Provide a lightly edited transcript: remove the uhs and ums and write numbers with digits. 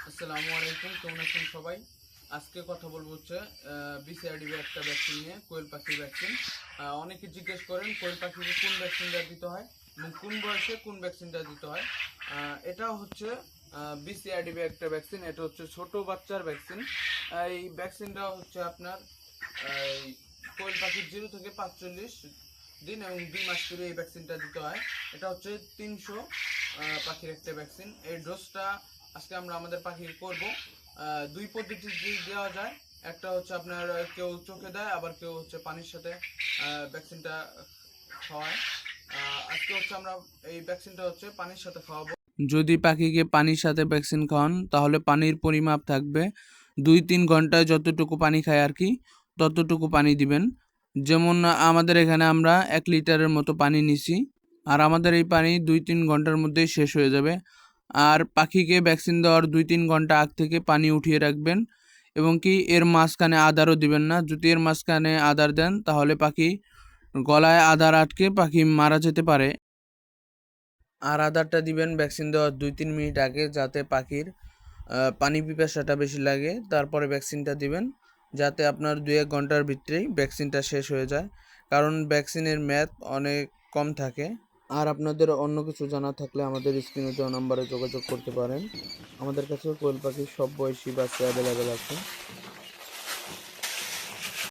আসসালামু আলাইকুম, কেমন আছেন সবাই? আজকে কথা বলবো হচ্ছে বিসিআরডিবি একটা ভ্যাকসিন নিয়ে, কোয়েল পাখির ভ্যাকসিন। অনেকে জিজ্ঞেস করেন কোয়েল পাখিকে কোন ভ্যাকসিনটা দিতে হয় এবং কোন বয়সে কোন ভ্যাকসিনটা দিতে হয়। এটা হচ্ছে বিসিআরডিবি একটা ভ্যাকসিন, এটা হচ্ছে ছোট বাচ্চার ভ্যাকসিন। এই ভ্যাকসিনটা হচ্ছে আপনার এই কোয়েল পাখির 0 থেকে 45 দিন এবং 2 মাস করে এই ভ্যাকসিনটা দিতে হয়। এটা হচ্ছে 300 পাখির একটা ভ্যাকসিন। এই ডোজটা আজকে আমরা আমাদের পাখিকে করব। দুই পদ্ধতি দেওয়া যায়, একটা হচ্ছে আপনার কেউ চোখে দেয়, আবার কেউ হচ্ছে পানির সাথে ভ্যাকসিনটা খাওয়ায়। আজকে হচ্ছে আমরা এই ভ্যাকসিনটা হচ্ছে পানির সাথে খাওয়াবো। যদি পাখিকে পানির সাথে ভ্যাকসিন খাওয়ান তাহলে পানির পরিমাপ থাকবে 2-3 ঘন্টায় যতটুকু পানি খায় আর কি, ততটুকু পানি দিবেন। যেমন আমাদের এখানে আমরা 1 লিটারের মতো পানি নিছি, আর আমাদের এই পানি 2-3 ঘন্টার মধ্যেই শেষ হয়ে যাবে। আর পাখিকে ভ্যাকসিন দেওয়ার 2-3 ঘন্টা আগ থেকে পানি উঠিয়ে রাখবেন এবং কি এর মাঝখানে আদারও দিবেন না। যদি এর মাঝখানে আদার দেন তাহলে পাখি গলায় আদার আটকে পাখি মারা যেতে পারে। আর আদারটা দিবেন ভ্যাকসিন দেওয়ার 2-3 মিনিট আগে, যাতে পাখির পানি পিপাসাটা বেশি লাগে। তারপরে ভ্যাকসিনটা দিবেন, যাতে আপনার 2-1 ঘন্টার ভিতরেই ভ্যাকসিনটা শেষ হয়ে যায়, কারণ ভ্যাকসিনের মেয়াদ অনেক কম থাকে। আর আপনাদের অন্য কিছু জানা থাকলে আমাদের স্ক্রিনে দেওয়া নাম্বারে যোগাযোগ করতে পারেন। আমাদের কাছে কোয়েল পাখির সব বয়সী বাচ্চা অ্যাভেলেবেল আছে।